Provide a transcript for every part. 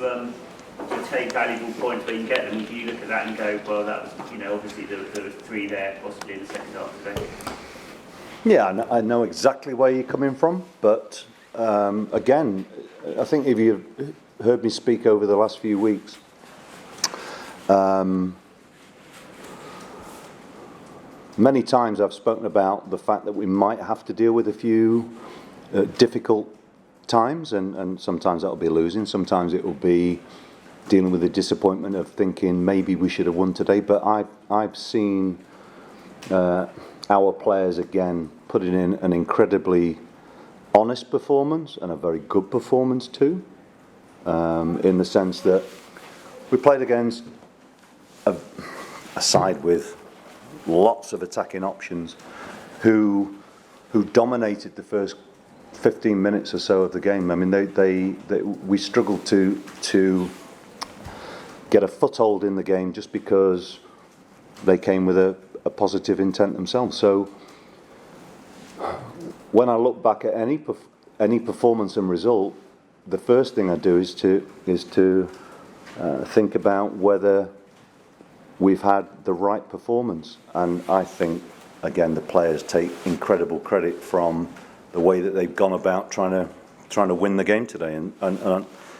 to take valuable points where you get them, do you look at that and go, well, that was, obviously there were 3 there possibly in the second half today? Yeah, I know exactly where you're coming from, but again, I think if you've heard me speak over the last few weeks, many times I've spoken about the fact that we might have to deal with a few difficult times, and sometimes that'll be losing, sometimes it will be dealing with the disappointment of thinking maybe we should have won today. But I've seen our players again putting in an incredibly honest performance and a very good performance too, in the sense that we played against a side with lots of attacking options who dominated the first 15 minutes or so of the game. I mean, we struggled to get a foothold in the game just because they came with a positive intent themselves. So when I look back at any performance and result, the first thing I do is to think about whether we've had the right performance. And I think, again, the players take incredible credit from the way that they've gone about trying to win the game today. And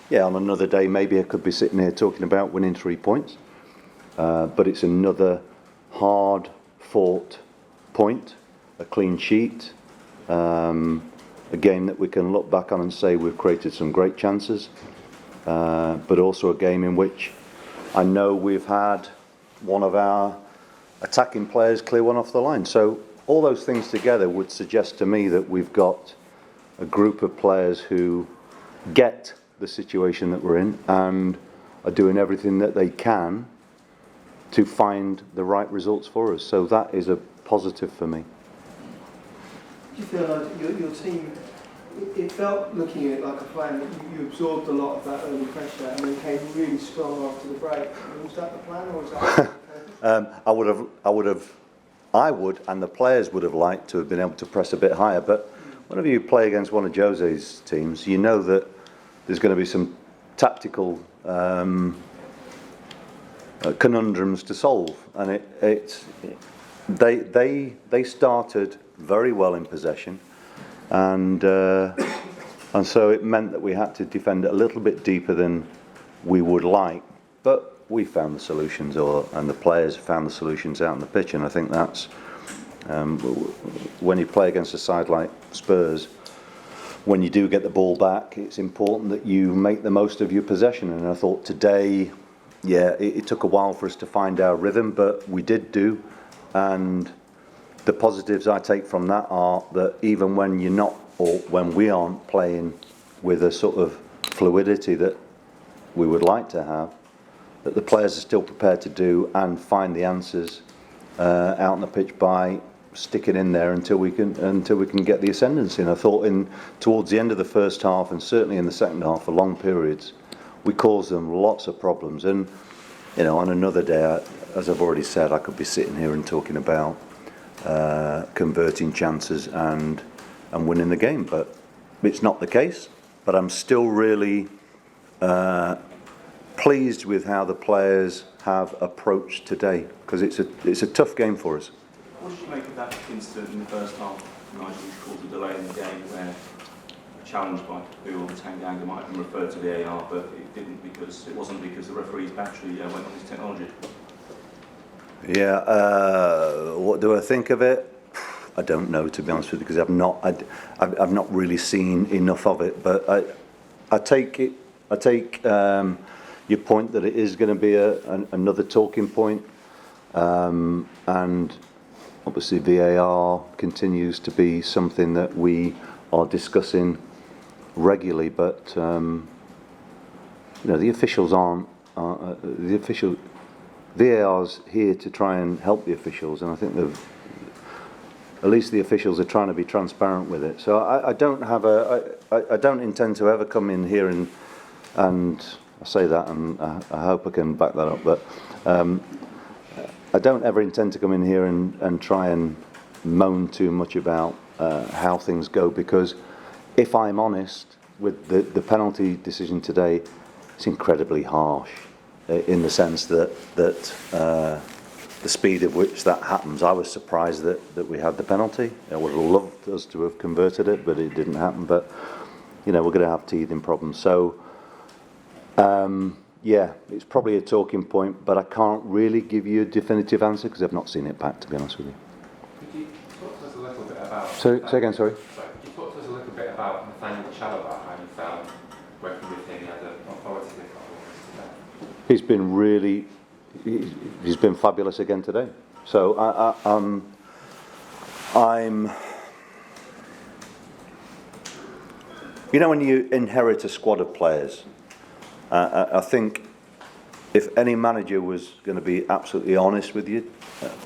yeah, on another day, maybe I could be sitting here talking about winning 3 points. But it's another hard-fought point, a clean sheet, a game that we can look back on and say we've created some great chances, but also a game in which I know we've had one of our attacking players clear one off the line. So all those things together would suggest to me that we've got a group of players who get the situation that we're in and are doing everything that they can to find the right results for us. So that is a positive for me. Do you feel like your team, it felt, looking at it like a plan, that you absorbed a lot of that early pressure and then came really strong after the break? Was that the plan, or was that I would, and the players would have liked to have been able to press a bit higher. But whenever you play against one of José's teams, you know that there's going to be some tactical conundrums to solve, and they started very well in possession, and so it meant that we had to defend a little bit deeper than we would like, but we found the solutions, and the players found the solutions out on the pitch. And I think that's when you play against a side like Spurs, when you do get the ball back, it's important that you make the most of your possession. And I thought today, yeah, it took a while for us to find our rhythm, but we did do. And the positives I take from that are that even when you're not, or when we aren't playing with a sort of fluidity that we would like to have, that the players are still prepared to do and find the answers out on the pitch by sticking in there until we can get the ascendancy. And I thought towards the end of the first half, and certainly in the second half, for long periods, we caused them lots of problems. And on another day, as I've already said, I could be sitting here and talking about converting chances and winning the game, but it's not the case. But I'm still really pleased with how the players have approached today, because it's a tough game for us. What did you make of that incident in the first half, Nigel, which caused a delay in the game, where a challenge by who on Tanganga might have been referred to VAR, but it wasn't because the referee's battery went on his technology? Yeah, what do I think of it? I don't know, to be honest with you, because I've not really seen enough of it. But I take your point that it is going to be another talking point, and obviously VAR continues to be something that we are discussing regularly. But the officials aren't the official. VAR's here to try and help the officials, and I think at least the officials are trying to be transparent with it. So I don't intend to ever come in here and I say that, and I hope I can back that up, but I don't ever intend to come in here and try and moan too much about how things go, because if I'm honest with the penalty decision today, it's incredibly harsh in the sense that the speed at which that happens. I was surprised that we had the penalty. I would have loved us to have converted it, but it didn't happen. But we're going to have teething problems. So yeah, it's probably a talking point, but I can't really give you a definitive answer because I've not seen it back, to be honest with you. Could you talk to us a little bit about... Say again, sorry. Sorry, could you talk to us a little bit about Nathaniel Chalobah, how you found working with him as an authoritative today? He's been really, he's been fabulous again today. So I'm, when you inherit a squad of players, I think if any manager was going to be absolutely honest with you,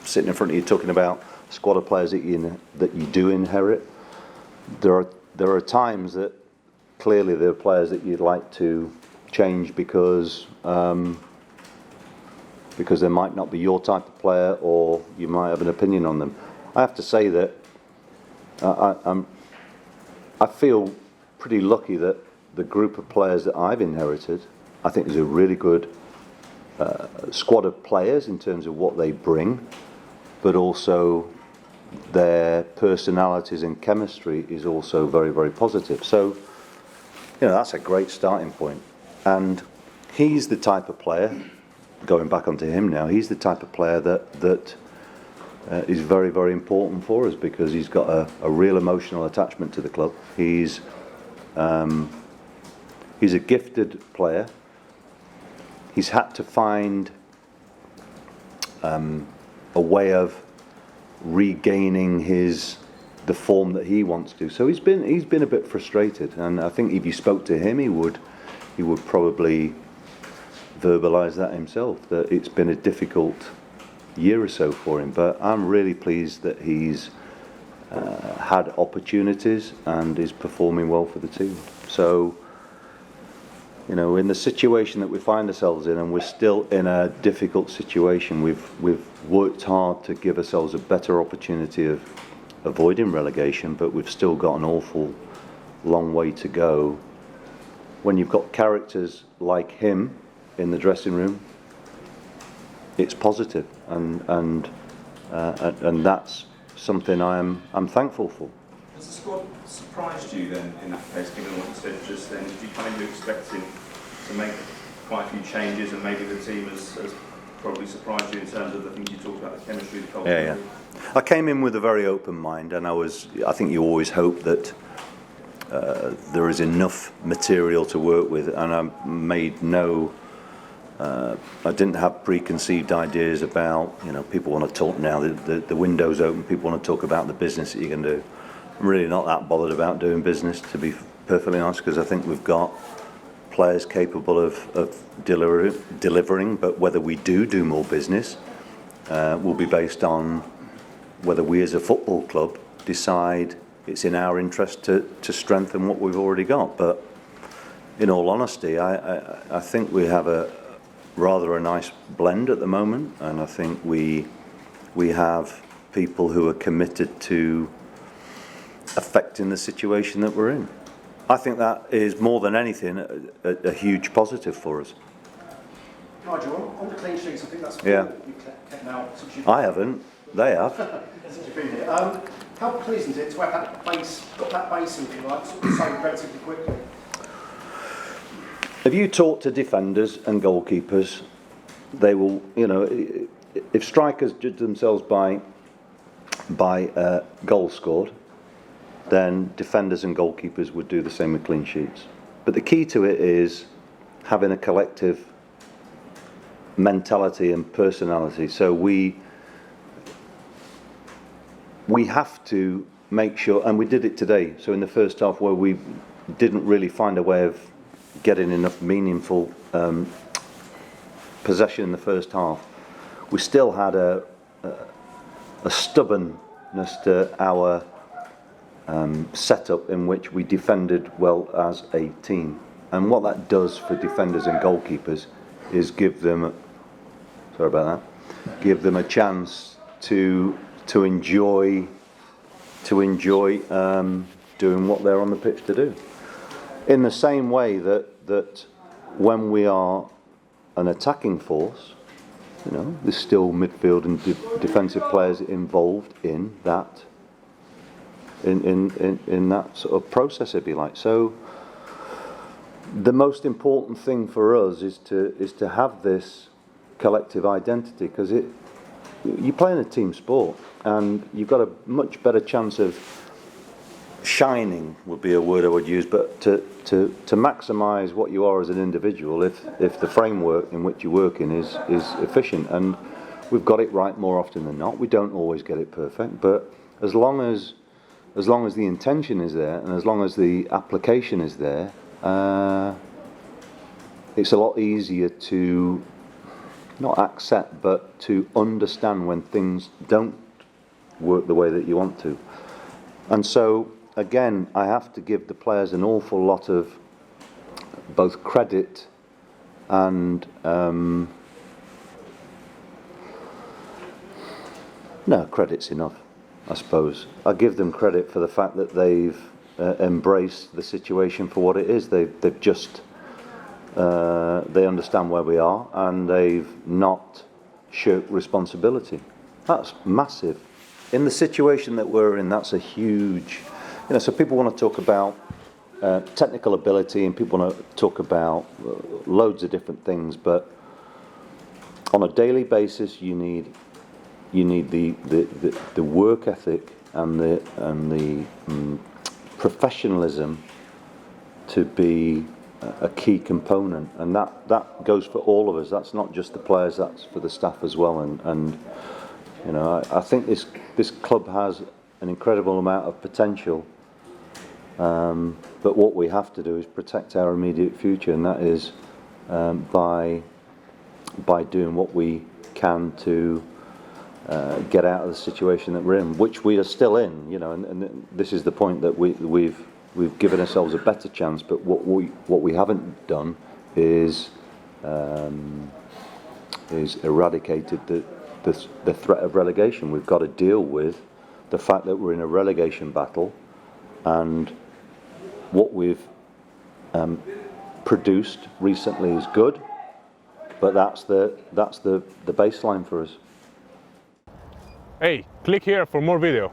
sitting in front of you talking about a squad of players that you do inherit, there are times that clearly there are players that you'd like to change because they might not be your type of player, or you might have an opinion on them. I have to say that I feel pretty lucky that the group of players that I've inherited, I think is a really good squad of players in terms of what they bring, but also their personalities and chemistry is also very, very positive. So, that's a great starting point. And he's the type of player, going back onto him now, he's the type of player that is very, very important for us because he's got a real emotional attachment to the club. He's a gifted player. He's had to find a way of regaining the form that he wants to. So he's been a bit frustrated, and I think if you spoke to him, he would probably verbalise that himself, that it's been a difficult year or so for him. But I'm really pleased that he's had opportunities and is performing well for the team. So, in the situation that we find ourselves in, and we're still in a difficult situation, we've worked hard to give ourselves a better opportunity of avoiding relegation, but we've still got an awful long way to go. When you've got characters like him in the dressing room, it's positive, and that's something I'm thankful for. Has the squad surprised you then in that case, given what you said just then? Did you kind of expect him to make quite a few changes, and maybe the team has probably surprised you in terms of the things you talked about, the chemistry, the culture? Yeah. I came in with a very open mind, and I think you always hope that there is enough material to work with, and I made I didn't have preconceived ideas about, people want to talk now, the window's open, people want to talk about the business that you can do. I'm really not that bothered about doing business, to be perfectly honest, because I think we've got players capable of delivering, but whether we do more business will be based on whether we as a football club decide it's in our interest to strengthen what we've already got. But in all honesty, I think we have a nice blend at the moment, and I think we have people who are committed to affecting the situation that we're in. I think that is more than anything a huge positive for us. Nigel, on the clean sheets, I think that's Yeah. you've kept now since you've I haven't. They have. since you've been here. How pleasing is it to have that base, got that base in, if you like, sort of so relatively quickly? If you talk to defenders and goalkeepers, they will, if strikers judge themselves by goals scored, then defenders and goalkeepers would do the same with clean sheets. But the key to it is having a collective mentality and personality. So we have to make sure, and we did it today. So in the first half, where we didn't really find a way of getting enough meaningful possession in the first half, we still had a stubbornness to our setup in which we defended well as a team. And what that does for defenders and goalkeepers is give them a chance to enjoy doing what they're on the pitch to do. In the same way that when we are an attacking force, you know, there's still midfield and defensive players involved in that, in that sort of process, if you like. So the most important thing for us is to have this collective identity, because you play in a team sport and you've got a much better chance of shining, would be a word I would use, but to maximise what you are as an individual if the framework in which you work in is efficient. And we've got it right more often than not. We don't always get it perfect, but as long as the intention is there and as long as the application is there, it's a lot easier to not accept but to understand when things don't work the way that you want to. And so again, I have to give the players an awful lot of both credit and no, credit's enough, I suppose. I give them credit for the fact that they've embraced the situation for what it is. They've just they understand where we are and they've not shirked responsibility. That's massive. In the situation that we're in, that's a huge, you know, so people want to talk about technical ability and people want to talk about loads of different things, but on a daily basis you need the work ethic and the professionalism to be a key component, and that goes for all of us. That's not just the players, that's for the staff as well. And you know, I think this club has an incredible amount of potential, but what we have to do is protect our immediate future, and that is by doing what we can to get out of the situation that we're in, which we are still in. You know, and this is the point that we've given ourselves a better chance, but what we haven't done is eradicated the threat of relegation. We've got to deal with the fact that we're in a relegation battle, and what we've produced recently is good, but that's the baseline for us. Hey, click here for more video.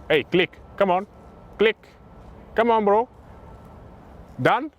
Hey, click. Come on. Click. Come on, bro. Done?